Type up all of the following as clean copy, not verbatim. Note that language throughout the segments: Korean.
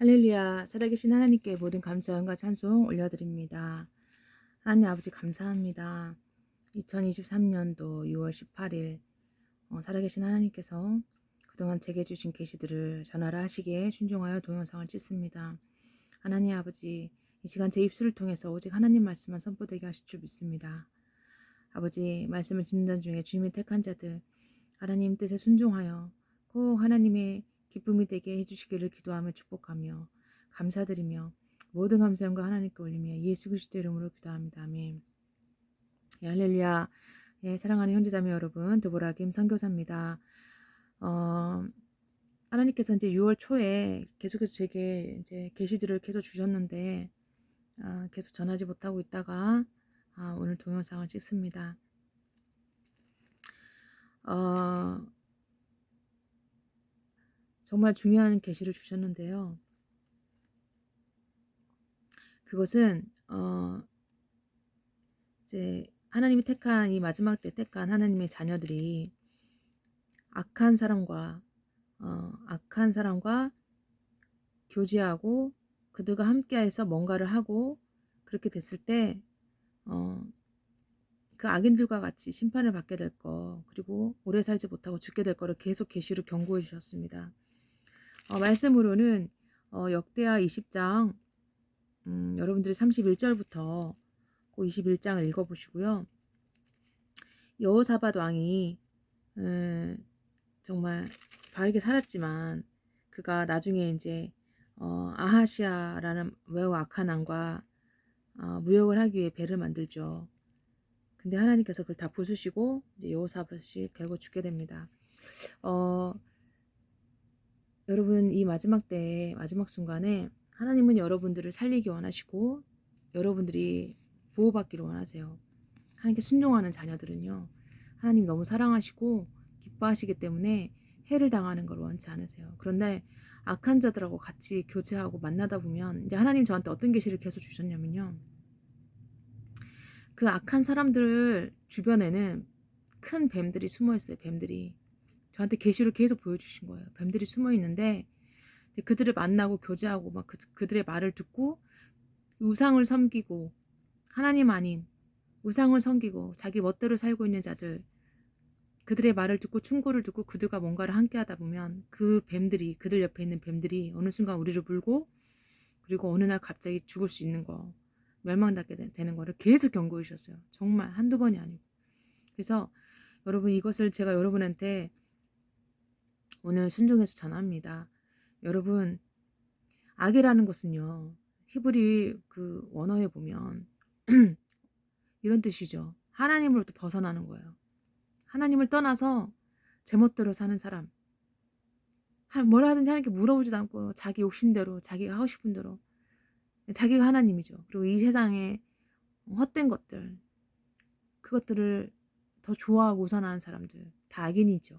할렐루야, 살아계신 하나님께 모든 감사와 찬송 올려드립니다. 하나님 아버지 감사합니다. 2023년도 6월 18일 살아계신 하나님께서 그동안 제게 주신 계시들을 전하라 하시기에 순종하여 동영상을 찍습니다. 하나님 아버지, 이 시간 제 입술을 통해서 오직 하나님 말씀만 선포되게 하실 줄 믿습니다. 아버지, 말씀을 듣는 중에 주님이 택한 자들, 하나님 뜻에 순종하여 꼭 하나님의 기쁨이 되게 해주시기를 기도하며 축복하며 감사드리며 모든 감사함과 하나님께 올리며 예수 그리스도 이름으로 기도합니다. 아멘. 예, 할렐루야. 예, 사랑하는 형제자매 여러분, 드보라 김 선교사입니다. 하나님께서 이제 6월 초에 계속해서 제게 이제 계시들을 계속 주셨는데 계속 전하지 못하고 있다가 오늘 동영상을 찍습니다. 정말 중요한 계시를 주셨는데요. 그것은 이제 하나님이 택한 이 마지막 때 택한 하나님의 자녀들이 악한 사람과 교제하고 그들과 함께해서 뭔가를 하고 그렇게 됐을 때 그 악인들과 같이 심판을 받게 될 거, 그리고 오래 살지 못하고 죽게 될 거를 계속 계시로 경고해 주셨습니다. 말씀으로는 역대하 20장 여러분들이 31절부터 그 21장을 읽어보시고요. 여호사밧 왕이 정말 바르게 살았지만 그가 나중에 이제 아하시아라는 매우 악한 왕과 무역을 하기 위해 배를 만들죠. 근데 하나님께서 그걸 다 부수시고 이제 여호사밧이 결국 죽게 됩니다. 여러분 이 마지막 때에 마지막 순간에 하나님은 여러분들을 살리기 원하시고 여러분들이 보호받기를 원하세요. 하나님께 순종하는 자녀들은요. 하나님 너무 사랑하시고 기뻐하시기 때문에 해를 당하는 걸 원치 않으세요. 그런데 악한 자들하고 같이 교제하고 만나다 보면 이제 하나님 저한테 어떤 계시를 계속 주셨냐면요. 그 악한 사람들 주변에는 큰 뱀들이 숨어 있어요. 뱀들이. 저한테 계시를 계속 보여주신 거예요. 뱀들이 숨어 있는데 그들을 만나고 교제하고 막 그들의 말을 듣고 우상을 섬기고 하나님 아닌 우상을 섬기고 자기 멋대로 살고 있는 자들, 그들의 말을 듣고 충고를 듣고 그들과 뭔가를 함께 하다 보면 그 뱀들이, 그들 옆에 있는 뱀들이 어느 순간 우리를 물고 그리고 어느 날 갑자기 죽을 수 있는 거, 멸망받게 되는 거를 계속 경고해 주셨어요. 정말 한두 번이 아니고. 그래서 여러분 이것을 제가 여러분한테 오늘 순종해서 전합니다. 여러분 악이라는 것은요. 히브리 그 원어에 보면 이런 뜻이죠. 하나님으로부터 벗어나는 거예요. 하나님을 떠나서 제멋대로 사는 사람. 뭐라 하든지 하나님께 물어보지도 않고 자기 욕심대로 자기가 하고 싶은 대로 자기가 하나님이죠. 그리고 이 세상에 헛된 것들 그것들을 더 좋아하고 우선하는 사람들 다 악인이죠.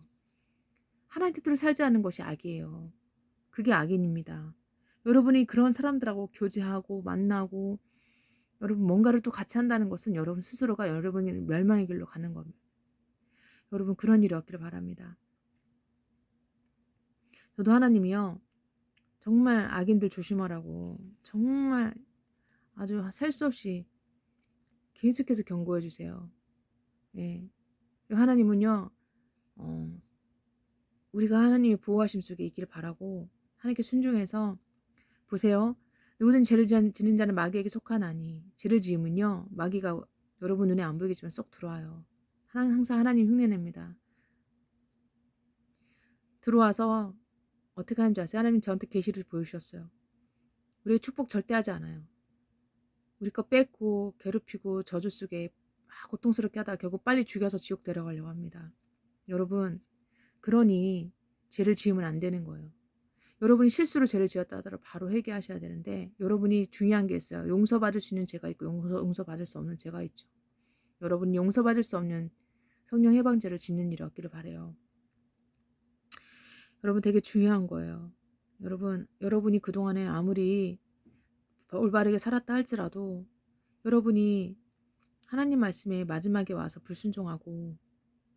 하나님 뜻대로 살지 않는 것이 악이에요. 그게 악인입니다. 여러분이 그런 사람들하고 교제하고 만나고 여러분 뭔가를 또 같이 한다는 것은 여러분 스스로가 여러분이 멸망의 길로 가는 겁니다. 여러분 그런 일이 없기를 바랍니다. 저도 하나님이요. 정말 악인들 조심하라고 정말 아주 셀 수 없이 계속해서 경고해 주세요. 예. 그리고 하나님은요. 우리가 하나님의 보호하심 속에 있기를 바라고 하나님께 순종해서 보세요. 누구든 죄를 지는 자는 마귀에게 속하나니 죄를 지으면요. 마귀가 여러분 눈에 안 보이겠지만 쏙 들어와요. 항상 하나님 흉내냅니다. 들어와서 어떻게 하는 줄 아세요? 하나님 저한테 계시를 보여주셨어요. 우리의 축복 절대 하지 않아요. 우리 거 뺏고 괴롭히고 저주 속에 막 고통스럽게 하다가 결국 빨리 죽여서 지옥 데려가려고 합니다. 여러분 그러니 죄를 지으면 안 되는 거예요. 여러분이 실수로 죄를 지었다 하더라도 바로 회개하셔야 되는데 여러분이 중요한 게 있어요. 용서받을 수 있는 죄가 있고 용서받을 수 없는 죄가 있죠. 여러분이 용서받을 수 없는 성령 해방죄를 짓는 일이 없기를 바라요. 여러분 되게 중요한 거예요. 여러분이 그동안에 아무리 올바르게 살았다 할지라도 여러분이 하나님 말씀에 마지막에 와서 불순종하고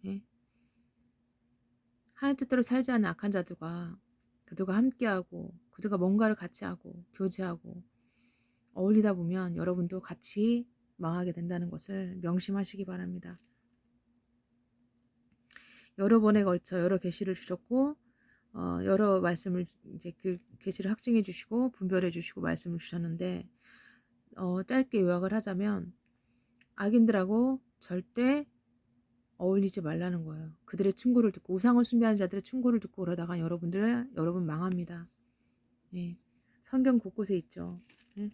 예? 하나님 뜻대로 살지 않는 악한 자들과 그들과 함께하고 그들과 뭔가를 같이 하고 교제하고 어울리다 보면 여러분도 같이 망하게 된다는 것을 명심하시기 바랍니다. 여러 번에 걸쳐 여러 계시를 주셨고 여러 말씀을 이제 그 계시를 확증해 주시고 분별해 주시고 말씀을 주셨는데 짧게 요약을 하자면 악인들하고 절대 어울리지 말라는 거예요. 그들의 충고를 듣고 우상을 숭배하는 자들의 충고를 듣고 그러다가 여러분 망합니다. 예. 성경 곳곳에 있죠. 예.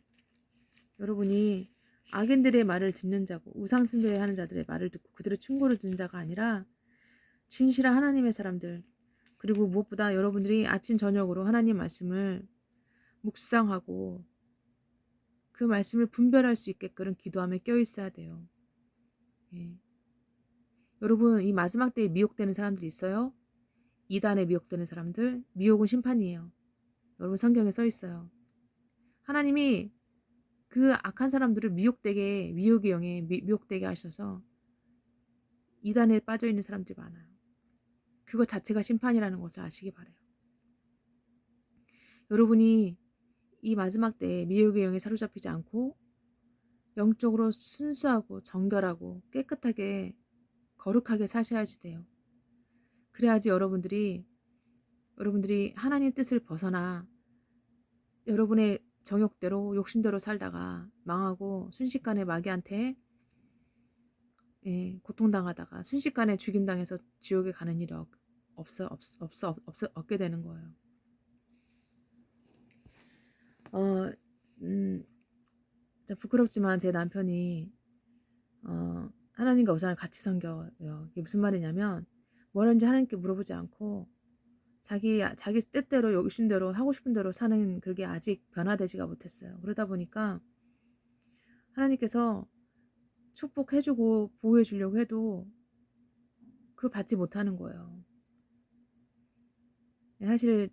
여러분이 악인들의 말을 듣는 자고 우상 숭배하는 자들의 말을 듣고 그들의 충고를 듣는 자가 아니라 진실한 하나님의 사람들, 그리고 무엇보다 여러분들이 아침 저녁으로 하나님 말씀을 묵상하고 그 말씀을 분별할 수 있게끔 기도함에 껴있어야 돼요. 예. 여러분, 이 마지막 때에 미혹되는 사람들이 있어요. 이단에 미혹되는 사람들, 미혹은 심판이에요. 여러분, 성경에 써 있어요. 하나님이 그 악한 사람들을 미혹의 영에 미혹되게 하셔서 이단에 빠져 있는 사람들이 많아요. 그것 자체가 심판이라는 것을 아시기 바라요. 여러분이 이 마지막 때에 미혹의 영에 사로잡히지 않고 영적으로 순수하고 정결하고 깨끗하게 거룩하게 사셔야지 돼요. 그래야지 여러분들이 하나님 뜻을 벗어나 여러분의 정욕대로 욕심대로 살다가 망하고 순식간에 마귀한테 고통당하다가 순식간에 죽임당해서 지옥에 가는 일이 없게 되는 거예요. 부끄럽지만 제 남편이 하나님과 우상을 같이 섬겨요. 이게 무슨 말이냐면 뭐라는지 하나님께 물어보지 않고 자기 뜻대로 욕심대로 하고 싶은 대로 사는 그게 아직 변화되지가 못했어요. 그러다 보니까 하나님께서 축복해주고 보호해주려고 해도 그걸 받지 못하는 거예요. 사실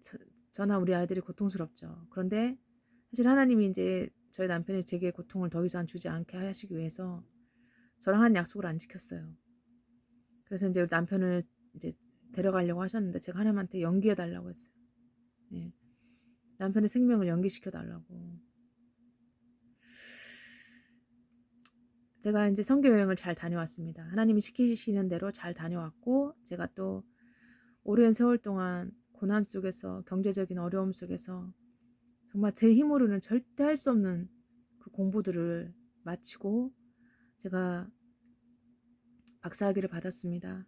저나 우리 아이들이 고통스럽죠. 그런데 사실 하나님이 이제 저희 남편이 제게 고통을 더 이상 주지 않게 하시기 위해서 저랑 한 약속을 안 지켰어요. 그래서 이제 남편을 이제 데려가려고 하셨는데 제가 하나님한테 연기해 달라고 했어요. 예. 남편의 생명을 연기시켜 달라고. 제가 이제 선교 여행을 잘 다녀왔습니다. 하나님이 시키시는 대로 잘 다녀왔고 제가 또 오랜 세월 동안 고난 속에서 경제적인 어려움 속에서 정말 제 힘으로는 절대 할 수 없는 그 공부들을 마치고 제가 박사학위를 받았습니다.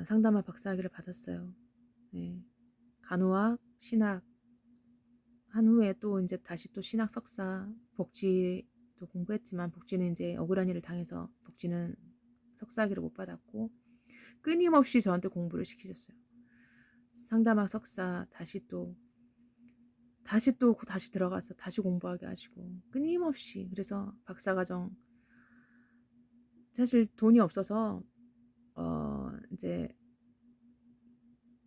상담학 박사학위를 받았어요. 네. 간호학, 신학 한 후에 또 이제 다시 또 신학 석사, 복지도 공부했지만 복지는 이제 억울한 일을 당해서 복지는 석사학위를 못 받았고 끊임없이 저한테 공부를 시키셨어요. 상담학 석사 다시 들어가서 다시 공부하게 하시고 끊임없이. 그래서 박사과정 사실 돈이 없어서 이제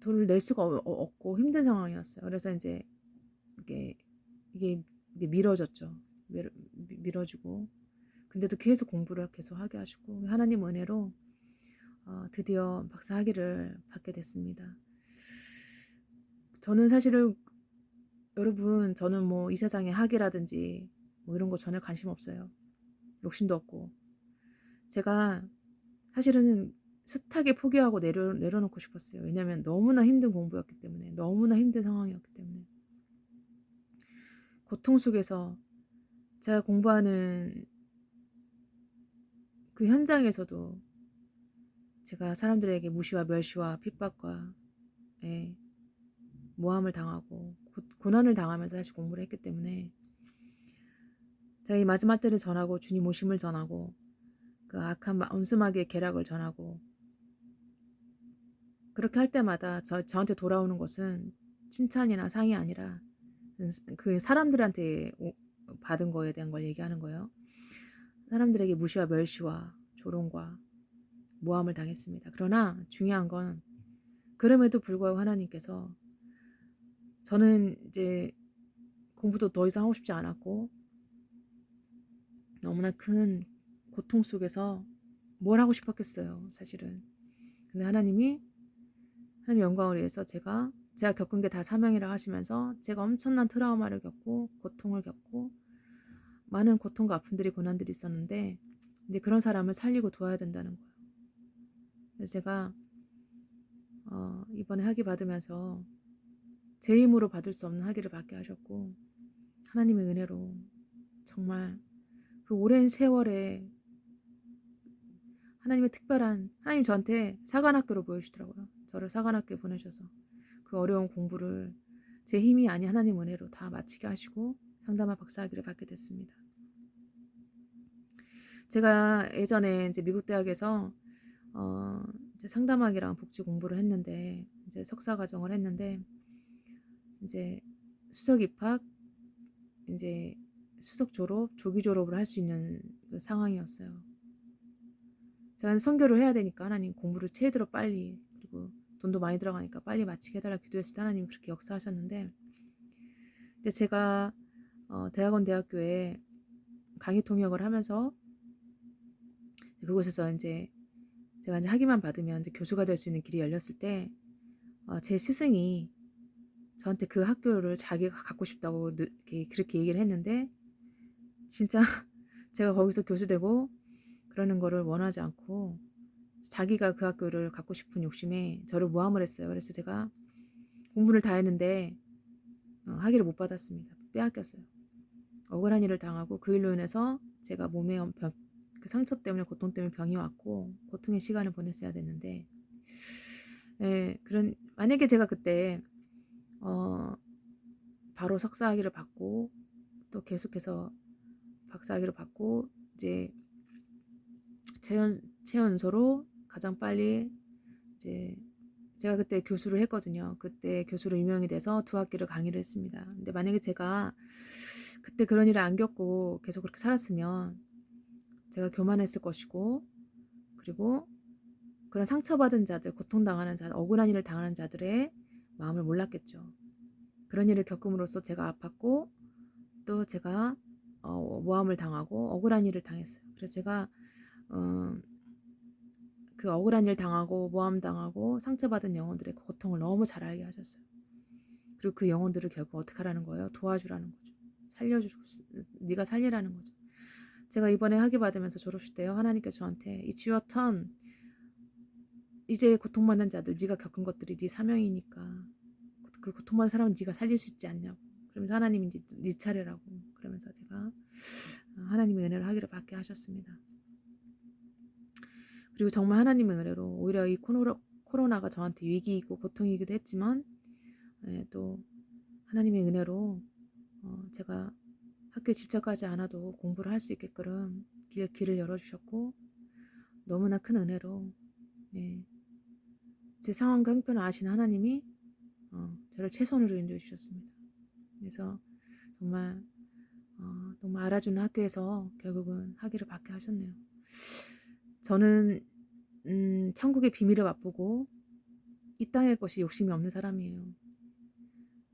돈을 낼 수가 없고 힘든 상황이었어요. 그래서 이제 이게 미뤄졌죠. 미뤄지고 근데도 계속 공부를 계속 하게 하시고 하나님 은혜로 드디어 박사 학위를 받게 됐습니다. 저는 사실은 여러분 저는 뭐 이 세상에 학위라든지 뭐 이런 거 전혀 관심 없어요. 욕심도 없고 제가 사실은 숱하게 포기하고 내려놓고 싶었어요. 왜냐하면 너무나 힘든 공부였기 때문에 너무나 힘든 상황이었기 때문에 고통 속에서 제가 공부하는 그 현장에서도 제가 사람들에게 무시와 멸시와 핍박과 모함을 당하고 고난을 당하면서 다시 공부를 했기 때문에 제가 이 마지막 때를 전하고 주님 오심을 전하고 그 악한 원수마귀의 계략을 전하고 그렇게 할 때마다 저한테 돌아오는 것은 칭찬이나 상이 아니라 그 사람들한테 받은 거에 대한 걸 얘기하는 거예요. 사람들에게 무시와 멸시와 조롱과 모함을 당했습니다. 그러나 중요한 건 그럼에도 불구하고 하나님께서 저는 이제 공부도 더 이상 하고 싶지 않았고 너무나 큰 고통 속에서 뭘 하고 싶었겠어요. 사실은. 근데 하나님 영광을 위해서 제가 제가 겪은 게 다 사명이라 하시면서 제가 엄청난 트라우마를 겪고 고통을 겪고 많은 고통과 아픔들이 고난들이 있었는데 이제 그런 사람을 살리고 도와야 된다는 거예요. 그래서 제가 이번에 학위 받으면서 제 힘으로 받을 수 없는 학위를 받게 하셨고 하나님의 은혜로 정말 그 오랜 세월에 하나님 저한테 사관학교로 보여주시더라고요. 저를 사관학교에 보내셔서 그 어려운 공부를 제 힘이 아닌 하나님 은혜로 다 마치게 하시고 상담학 박사학위를 받게 됐습니다. 제가 예전에 이제 미국 대학에서 이제 상담학이랑 복지 공부를 했는데 이제 석사 과정을 했는데 이제 수석 입학 이제 수석 졸업 조기 졸업을 할 수 있는 그 상황이었어요. 제가 선교를 해야 되니까 하나님 공부를 최대로 빨리 그리고 돈도 많이 들어가니까 빨리 마치게 해달라 기도했을 때 하나님 그렇게 역사하셨는데 이제 제가 대학원 대학교에 강의 통역을 하면서 그곳에서 이제 제가 이제 학위만 받으면 이제 교수가 될 수 있는 길이 열렸을 때 제 스승이 저한테 그 학교를 자기가 갖고 싶다고 그렇게 얘기를 했는데 진짜 제가 거기서 교수 되고 그러는 거를 원하지 않고 자기가 그 학교를 갖고 싶은 욕심에 저를 모함을 했어요. 그래서 제가 공부를 다 했는데 학위를 못 받았습니다. 빼앗겼어요. 억울한 일을 당하고 그 일로 인해서 제가 몸에 그 상처 때문에 고통 때문에 병이 왔고 고통의 시간을 보냈어야 됐는데 만약에 제가 그때 바로 석사학위를 받고 또 계속해서 박사학위를 받고 이제 최연소로 가장 빨리 이제 제가 그때 교수를 했거든요. 그때 교수로 임명이 돼서 2학기를 강의를 했습니다. 근데 만약에 제가 그때 그런 일을 안 겪고 계속 그렇게 살았으면 제가 교만했을 것이고 그리고 그런 상처받은 자들, 고통당하는 자들, 억울한 일을 당하는 자들의 마음을 몰랐겠죠. 그런 일을 겪음으로써 제가 아팠고 또 제가 모함을 당하고 억울한 일을 당했어요. 그래서 제가 그 억울한 일 당하고 모함 당하고 상처받은 영혼들의 고통을 너무 잘 알게 하셨어요. 그리고 그 영혼들을 결국 어떻게 하라는 거예요? 도와주라는 거죠. 네가 살리라는 거죠. 제가 이번에 학위 받으면서 졸업식 때요. 하나님께서 저한테 It's your turn. 이제 고통받는 자들 네가 겪은 것들이 네 사명이니까 그 고통받는 사람은 네가 살릴 수 있지 않냐고. 그러면서 하나님이 이제 네 차례라고. 그러면서 제가 하나님의 은혜를 학위를 받게 하셨습니다. 그리고 정말 하나님의 은혜로 오히려 이 코로나가 저한테 위기이고 고통이기도 했지만 또 하나님의 은혜로 제가 학교에 집착하지 않아도 공부를 할 수 있게끔 길을 열어주셨고 너무나 큰 은혜로 제 상황과 형편을 아시는 하나님이 저를 최선으로 인도해 주셨습니다. 그래서 정말 너무 알아주는 학교에서 결국은 학위를 받게 하셨네요. 저는 천국의 비밀을 맛보고 이 땅의 것이 욕심이 없는 사람이에요.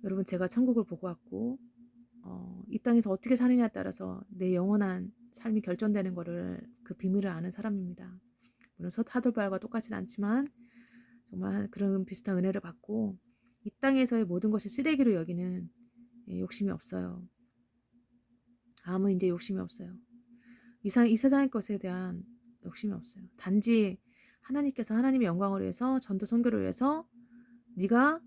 여러분 제가 천국을 보고 왔고 이 땅에서 어떻게 사느냐에 따라서 내 영원한 삶이 결정되는 거를 그 비밀을 아는 사람입니다. 물론 사돌바와 똑같지는 않지만 정말 그런 비슷한 은혜를 받고 이 땅에서의 모든 것이 쓰레기로 여기는 욕심이 없어요. 아무 이제 욕심이 없어요. 이 세상의 것에 대한 욕심이 없어요. 단지 하나님께서 하나님의 영광을 위해서 전도 선교를 위해서 네가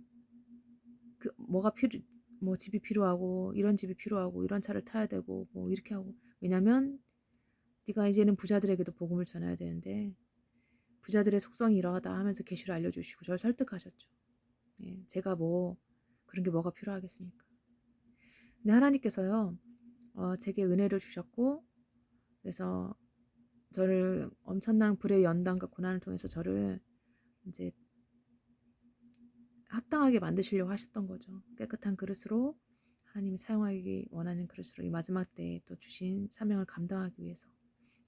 뭐 집이 필요하고 이런 집이 필요하고 이런 차를 타야 되고 뭐 이렇게 하고 왜냐면 네가 이제는 부자들에게도 복음을 전해야 되는데 부자들의 속성이 이러하다 하면서 계시를 알려주시고 저를 설득하셨죠. 제가 뭐 그런 게 뭐가 필요하겠습니까? 근데 하나님께서요 제게 은혜를 주셨고 그래서 저를 엄청난 불의 연단과 고난을 통해서 저를 이제 합당하게 만드시려고 하셨던 거죠. 깨끗한 그릇으로 하나님이 사용하기 원하는 그릇으로 이 마지막 때에 또 주신 사명을 감당하기 위해서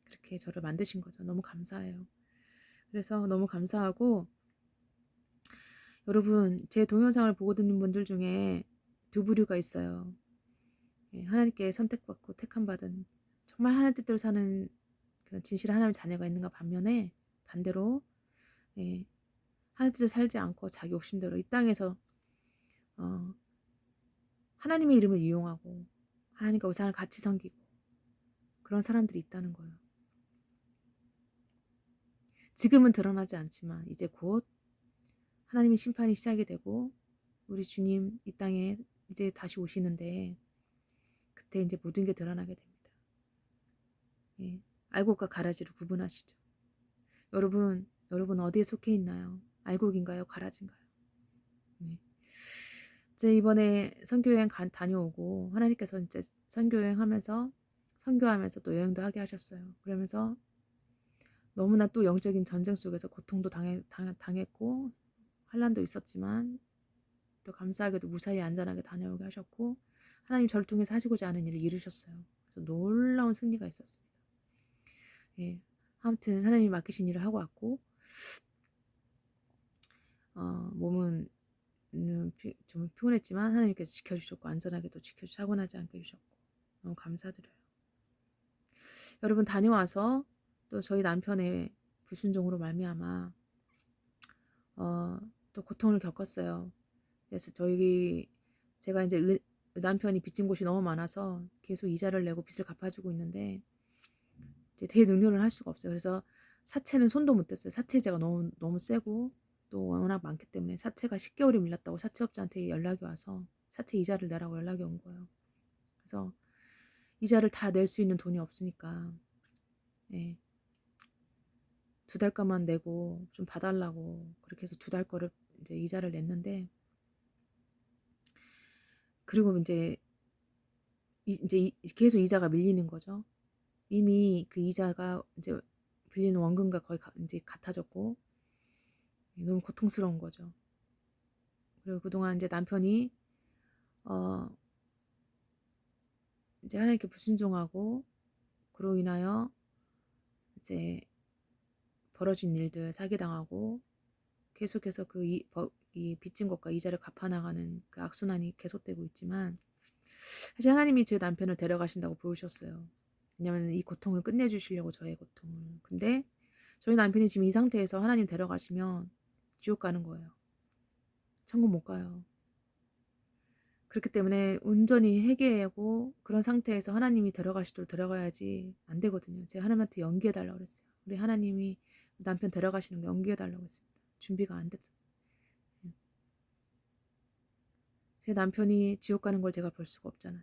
그렇게 저를 만드신 거죠. 너무 감사해요. 그래서 너무 감사하고 여러분 제 동영상을 보고 듣는 분들 중에 두 부류가 있어요. 하나님께 선택받고 택함받은 정말 하나님 뜻대로 사는 그런 진실한 하나님의 자녀가 있는가 반면에 반대로 하나님 뜻대로 살지 않고 자기 욕심대로 이 땅에서 어, 하나님의 이름을 이용하고 하나님과 우상을 같이 섬기고 그런 사람들이 있다는 거예요. 지금은 드러나지 않지만 이제 곧 하나님의 심판이 시작이 되고 우리 주님 이 땅에 이제 다시 오시는데 그때 이제 모든 게 드러나게 됩니다. 예, 알곡과 가라지를 구분하시죠. 여러분 어디에 속해 있나요? 알곡인가요? 가라지인가요? 네. 제 이번에 선교여행 다녀오고 하나님께서 이제 선교여행하면서 선교하면서 또 여행도 하게 하셨어요. 그러면서 너무나 또 영적인 전쟁 속에서 고통도 당했고 환난도 있었지만 또 감사하게도 무사히 안전하게 다녀오게 하셨고 하나님 저를 통해서 하시고자 하는 일을 이루셨어요. 그래서 놀라운 승리가 있었습니다. 예, 아무튼 하나님이 맡기신 일을 하고 왔고 몸은 좀 피곤했지만 하나님께서 지켜주셨고 안전하게도 사고 나지 않게 해주셨고 너무 감사드려요. 여러분 다녀와서 또 저희 남편의 불순종으로 말미암아 또 고통을 겪었어요. 그래서 제가 이제 남편이 빚진 곳이 너무 많아서 계속 이자를 내고 빚을 갚아주고 있는데 이제 대능률을 할 수가 없어요. 그래서 사채는 손도 못 댔어요. 사채제가 너무 세고 또 워낙 많기 때문에 사채가 10개월이 밀렸다고 사채업자한테 연락이 와서 사채 이자를 내라고 연락이 온 거예요. 그래서 이자를 다 낼 수 있는 돈이 없으니까 예, 2달 거만 내고 좀 봐달라고 그렇게 해서 2달 거를 이제 이자를 냈는데 그리고 이제 계속 이자가 밀리는 거죠. 이미 그 이자가 이제 빌리는 원금과 거의 이제 같아졌고 너무 고통스러운 거죠. 그리고 그동안 이제 남편이 이제 하나님께 불순종하고 그로 인하여 이제 벌어진 일들 사기당하고 계속해서 이 빚진 것과 이자를 갚아나가는 그 악순환이 계속되고 있지만 사실 하나님이 제 남편을 데려가신다고 보여주셨어요. 왜냐하면 이 고통을 끝내주시려고 저의 고통을. 근데 저희 남편이 지금 이 상태에서 하나님 데려가시면 지옥 가는 거예요. 천국 못 가요. 그렇기 때문에 온전히 회개하고 그런 상태에서 하나님이 데려가시도록 데려가야지 안 되거든요. 제가 하나님한테 연기해달라고 그랬어요. 우리 하나님이 남편 데려가시는 거 연기해달라고 했습니다. 준비가 안 됐어요. 제 남편이 지옥 가는 걸 제가 볼 수가 없잖아요.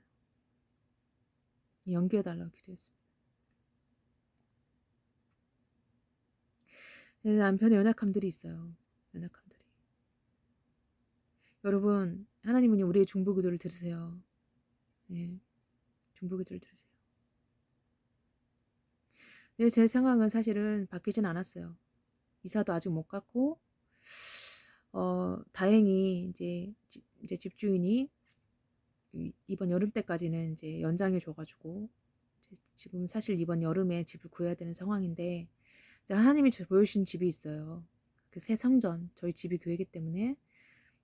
연기해달라고 기도했습니다. 남편의 연약함들이 있어요. 연약함들이. 여러분 하나님은 우리의 중보기도를 들으세요. 예, 중보기도를 들으세요. 근데 제 상황은 사실은 바뀌진 않았어요. 이사도 아직 못 갔고 다행히 이제 집주인이 이번 여름 때까지는 이제 연장해 줘가지고 지금 사실 이번 여름에 집을 구해야 되는 상황인데 하나님이 보여주신 집이 있어요. 그 새 성전 저희 집이 교회이기 때문에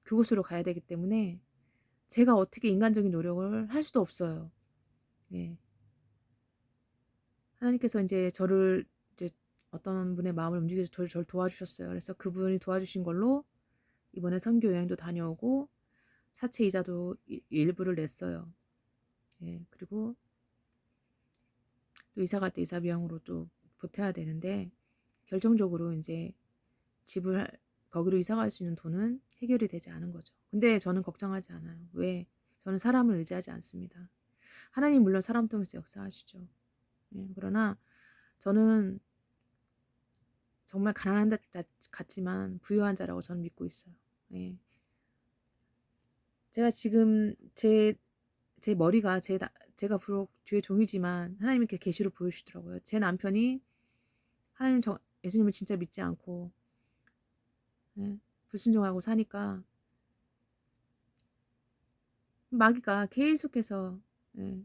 그곳으로 가야 되기 때문에 제가 어떻게 인간적인 노력을 할 수도 없어요. 예. 하나님께서 이제 저를 이제 어떤 분의 마음을 움직여서 저를 도와주셨어요. 그래서 그분이 도와주신 걸로 이번에 선교 여행도 다녀오고 사채 이자도 일부를 냈어요. 예. 그리고 또 이사 갈 때 이사 비용으로 또 보태야 되는데 결정적으로 이제 거기로 이사 갈 수 있는 돈은 해결이 되지 않은 거죠. 근데 저는 걱정하지 않아요. 왜? 저는 사람을 의지하지 않습니다. 하나님 물론 사람 통해서 역사하시죠. 예. 그러나 저는 정말 가난한 자 같지만 부유한 자라고 저는 믿고 있어요. 예. 제가 지금 제 머리가 제가 비록 주의 종이지만 하나님이 이렇게 계시로 보여주시더라고요. 제 남편이 예수님을 진짜 믿지 않고 예, 불순종하고 사니까 마귀가 계속해서 예,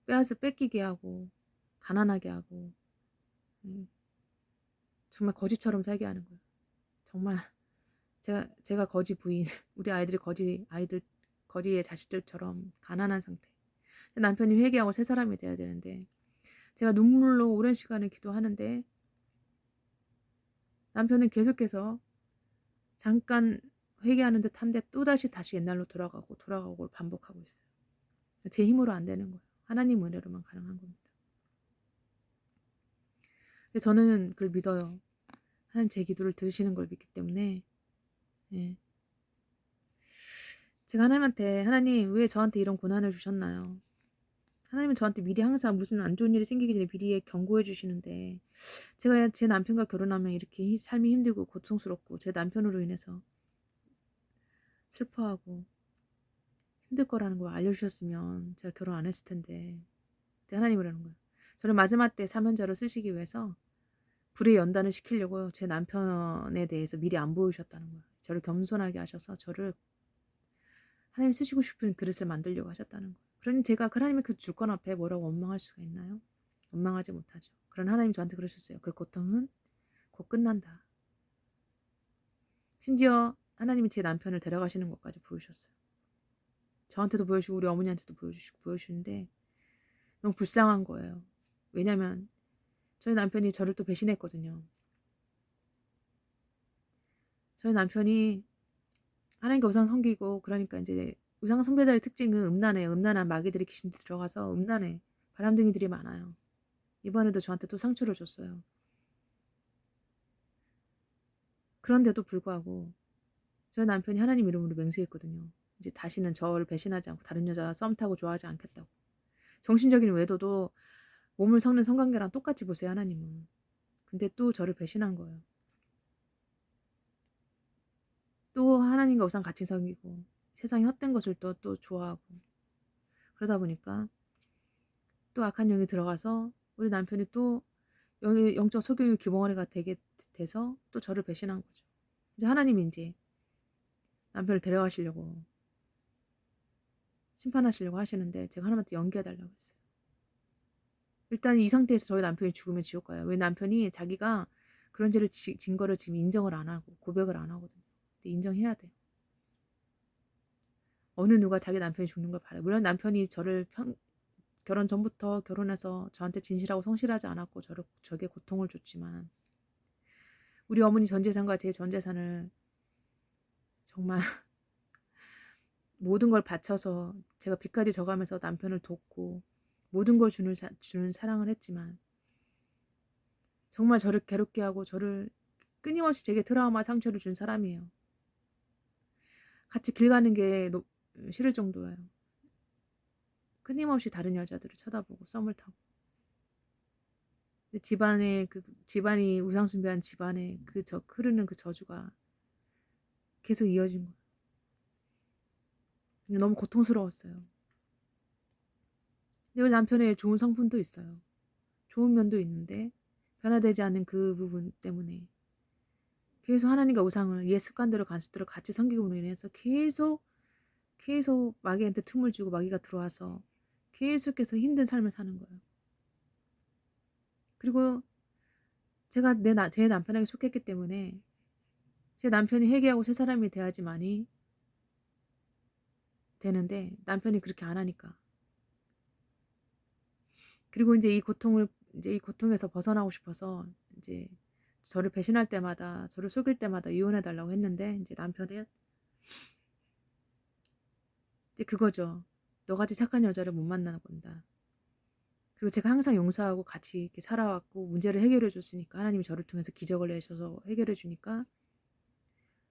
빼앗아 뺏기게 하고 가난하게 하고 예, 정말 거지처럼 살게 하는 거예요. 정말 제가 거지 부인, 우리 아이들이 거지의 자식들처럼 가난한 상태. 남편이 회개하고 새 사람이 돼야 되는데 제가 눈물로 오랜 시간을 기도하는데 남편은 계속해서 잠깐 회개하는 듯한데 또다시 옛날로 돌아가고 반복하고 있어요. 제 힘으로 안 되는 거예요. 하나님 은혜로만 가능한 겁니다. 근데 저는 그걸 믿어요. 하나님 제 기도를 들으시는 걸 믿기 때문에. 예. 제가 하나님한테 하나님 왜 저한테 이런 고난을 주셨나요? 하나님은 저한테 미리 항상 무슨 안 좋은 일이 생기기 전에 미리 경고해 주시는데 제가 제 남편과 결혼하면 이렇게 삶이 힘들고 고통스럽고 제 남편으로 인해서 슬퍼하고 힘들 거라는 걸 알려주셨으면 제가 결혼 안 했을 텐데. 그때 하나님이 그러는 거예요. 저를 마지막 때 사면자로 쓰시기 위해서 불의 연단을 시키려고 제 남편에 대해서 미리 안 보여주셨다는 거예요. 저를 겸손하게 하셔서 저를 하나님 쓰시고 싶은 그릇을 만들려고 하셨다는 거예요. 그러니 제가 하나님의 그 주권 앞에 뭐라고 원망할 수가 있나요? 원망하지 못하죠. 그런 하나님 저한테 그러셨어요. 그 고통은 곧 끝난다. 심지어 하나님이 제 남편을 데려가시는 것까지 보여주셨어요. 저한테도 보여주고 우리 어머니한테도 보여주시는데 너무 불쌍한 거예요. 왜냐면 저희 남편이 저를 또 배신했거든요. 저희 남편이 하나님께 우상 섬기고 그러니까 이제 우상 숭배자의 특징은 음란해요. 음란한 마귀들이 귀신 들어가서 음란해. 바람둥이들이 많아요. 이번에도 저한테 또 상처를 줬어요. 그런데도 불구하고 저희 남편이 하나님 이름으로 맹세했거든요. 이제 다시는 저를 배신하지 않고 다른 여자와 썸 타고 좋아하지 않겠다고. 정신적인 외도도 몸을 섞는 성관계랑 똑같이 보세요, 하나님은. 근데 또 저를 배신한 거예요. 또 하나님과 우상 같이 섬기고 세상의 헛된 것을 또 좋아하고 그러다 보니까 또 악한 영이 들어가서 우리 남편이 또 영적 소경의 기봉아리가 되게 돼서 또 저를 배신한 거죠. 이제 하나님이 이제 남편을 데려가시려고 심판하시려고 하시는데 제가 하나님한테 연기해달라고 했어요. 일단 이 상태에서 저희 남편이 죽으면 지옥 가요. 왜 남편이 자기가 그런 죄를 증거를 지금 인정을 안 하고 고백을 안 하거든요. 근데 인정해야 돼요. 어느 누가 자기 남편이 죽는 걸 바라요. 물론 남편이 저를 결혼 전부터 결혼해서 저한테 진실하고 성실하지 않았고 저게 고통을 줬지만 우리 어머니 전 재산과 제 전 재산을 정말 모든 걸 바쳐서 제가 빚까지 져가면서 남편을 돕고 모든 걸 주는 사랑을 했지만 정말 저를 괴롭게 하고 저를 끊임없이 제게 트라우마 상처를 준 사람이에요. 같이 길 가는 게 싫을 정도예요. 끊임없이 다른 여자들을 쳐다보고 썸을 타고. 집안이 우상숭배한 집안에 흐르는 그 저주가 계속 이어진 거예요. 너무 고통스러웠어요. 근데 우리 남편의 좋은 성품도 있어요. 좋은 면도 있는데 변화되지 않는 그 부분 때문에 계속 하나님과 우상을 옛 습관대로 간습대로 같이 섬기므로 인해서 계속 마귀한테 틈을 주고 마귀가 들어와서 계속해서 힘든 삶을 사는 거예요. 그리고 제가 제 남편에게 속했기 때문에 제 남편이 회개하고 새 사람이 돼야지만이 되는데 남편이 그렇게 안 하니까. 그리고 이제 이 고통에서 벗어나고 싶어서 이제 저를 배신할 때마다 저를 속일 때마다 이혼해 달라고 했는데 이제 남편은 이제 그거죠. 너같이 착한 여자를 못 만나 본다. 그리고 제가 항상 용서하고 같이 이렇게 살아왔고 문제를 해결해 줬으니까 하나님이 저를 통해서 기적을 내셔서 해결해 주니까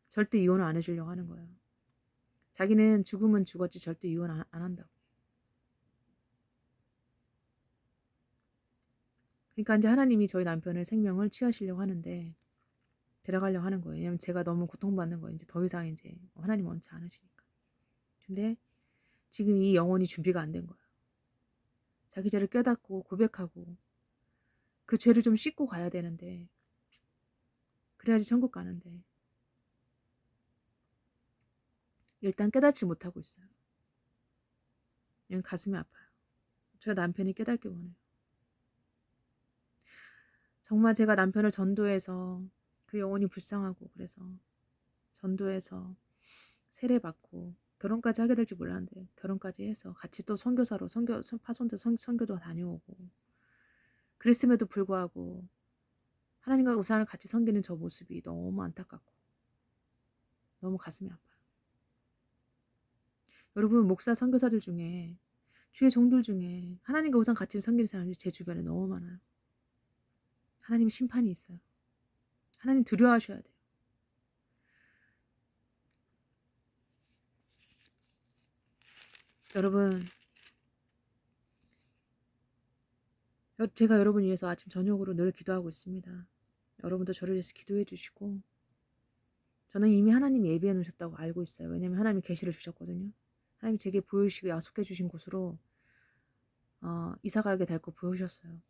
절대 이혼을 안 해주려고 하는 거예요. 자기는 죽으면 죽었지 절대 이혼 안 한다고. 그러니까 이제 하나님이 저희 남편의 생명을 취하시려고 하는데 데려가려고 하는 거예요. 왜냐면 제가 너무 고통받는 거예요. 이제 더 이상 이제 하나님 원치 않으시니까. 근데 지금 이 영혼이 준비가 안 된 거예요. 자기 죄를 깨닫고 고백하고 그 죄를 좀 씻고 가야 되는데 그래야지 천국 가는데 일단 깨닫지 못하고 있어요. 그냥 가슴이 아파요. 저 남편이 깨닫기 원해요. 정말 제가 남편을 전도해서 그 영혼이 불쌍하고 그래서 전도해서 세례받고 결혼까지 하게 될지 몰랐는데 결혼까지 해서 같이 또 선교사로 파송대 선교도 다녀오고 그랬음에도 불구하고 하나님과 우상을 같이 섬기는 저 모습이 너무 안타깝고 너무 가슴이 아파요. 여러분, 목사 선교사들 중에, 주의 종들 중에 하나님과 우상 같이 섬기는 사람이 제 주변에 너무 많아요. 하나님 심판이 있어요. 하나님 두려워하셔야 돼요. 여러분, 제가 여러분 위해서 아침 저녁으로 늘 기도하고 있습니다. 여러분도 저를 위해서 기도해 주시고, 저는 이미 하나님이 예비해 놓으셨다고 알고 있어요. 왜냐면 하나님이 계시를 주셨거든요. 하나님이 제게 보여주시고 약속해 주신 곳으로 이사 가게 될 거 보여주셨어요.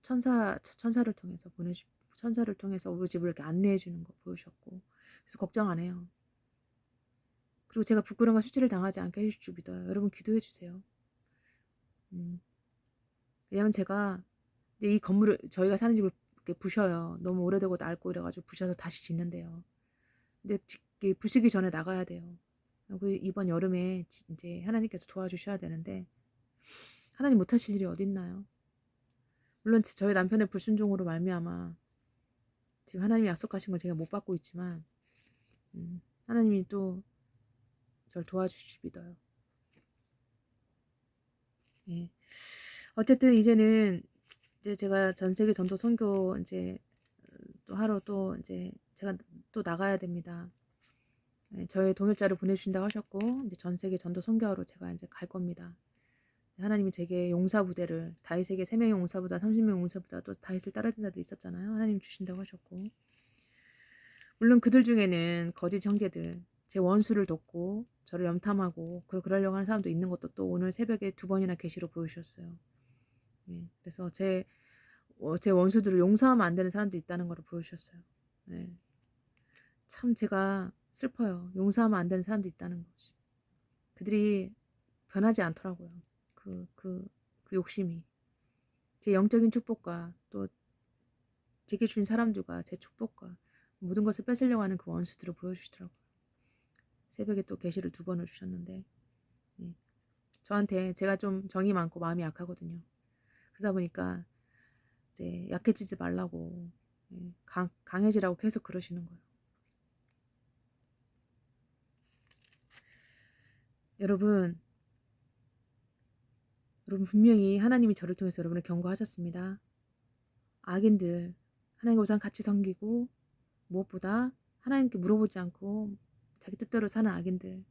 천사를 통해서 천사를 통해서 우리 집을 이렇게 안내해 주는 거 보여주셨고, 그래서 걱정 안 해요. 그리고 제가 부끄러움과 수치를 당하지 않게 해주실 줄 믿어요. 여러분 기도해 주세요. 왜냐면 제가 이제 이 건물을 저희가 사는 집을 이렇게 부셔요. 너무 오래되고 낡고 이래가지고 부셔서 다시 짓는데요. 근데 부시기 전에 나가야 돼요. 그리고 이번 여름에 이제 하나님께서 도와주셔야 되는데 하나님 못하실 일이 어딨나요? 물론 저희 남편의 불순종으로 말미암아 지금 하나님이 약속하신 걸 제가 못 받고 있지만 하나님이 또 저를 도와주실 믿어요. 예. 어쨌든 이제는 이제 제가 전 세계 전도 선교 이제 또 하러 또 이제 제가 또 나가야 됩니다. 예, 저의 동역자를 보내주신다고 하셨고 이제 전 세계 전도 선교하러 제가 이제 갈 겁니다. 하나님이 제게 용사 부대를 다윗에게 3명의 용사보다 30명의 용사보다 또 다윗을 따르는 자들이 있었잖아요. 하나님 주신다고 하셨고 물론 그들 중에는 거짓 형제들 제 원수를 돕고 저를 염탐하고 그러려고 하는 사람도 있는 것도 또 오늘 새벽에 2번이나 계시로 보여주셨어요. 예, 그래서 제 원수들을 용서하면 안 되는 사람도 있다는 걸 보여주셨어요. 예, 참 제가 슬퍼요. 용서하면 안 되는 사람도 있다는 거지. 그들이 변하지 않더라고요. 그 욕심이. 제 영적인 축복과 또 제게 준 사람들과 제 축복과 모든 것을 뺏으려고 하는 그 원수들을 보여주시더라고요. 새벽에 또 계시를 2번을 주셨는데 예. 저한테 제가 좀 정이 많고 마음이 약하거든요. 그러다 보니까 이제 약해지지 말라고 예. 강해지라고 계속 그러시는 거예요. 여러분 분명히 하나님이 저를 통해서 여러분을 경고하셨습니다. 악인들 하나님과 우상 같이 섬기고 무엇보다 하나님께 물어보지 않고 자기 뜻대로 사는 악인들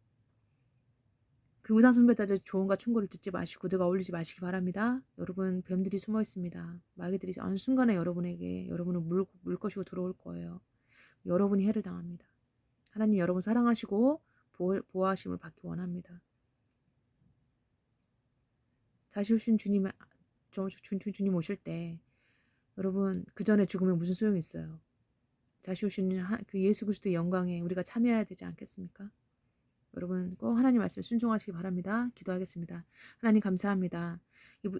그 우상 숭배자들 조언과 충고를 듣지 마시고 그들과 어울리지 마시기 바랍니다. 여러분 뱀들이 숨어 있습니다. 마귀들이 어느 순간에 여러분을 물 것이고 들어올 거예요. 여러분이 해를 당합니다. 하나님 여러분 사랑하시고 보호하심을 받기 원합니다. 다시 오신 주님 오실 때 여러분 그 전에 죽으면 무슨 소용이 있어요. 다시 오시는 그 예수 그리스도의 영광에 우리가 참여해야 되지 않겠습니까? 여러분 꼭 하나님 말씀에 순종하시기 바랍니다. 기도하겠습니다. 하나님 감사합니다.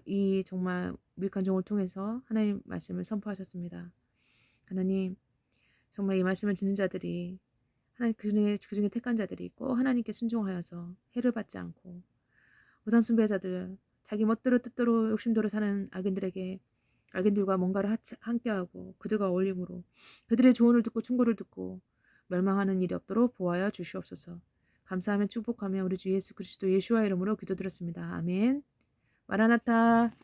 이 정말 무익한 종을 통해서 하나님 말씀을 선포하셨습니다. 하나님 정말 이 말씀을 듣는 자들이 하나님 그중에 택한 자들이 꼭 하나님께 순종하여서 해를 받지 않고 우상 숭배자들 자기 멋대로 뜻대로 욕심대로 사는 악인들과 뭔가를 함께하고 그들과 어울림으로 그들의 조언을 듣고 충고를 듣고 멸망하는 일이 없도록 보호하여 주시옵소서. 감사하며 축복하며 우리 주 예수 그리스도 예수와 이름으로 기도드렸습니다. 아멘. 마라나타.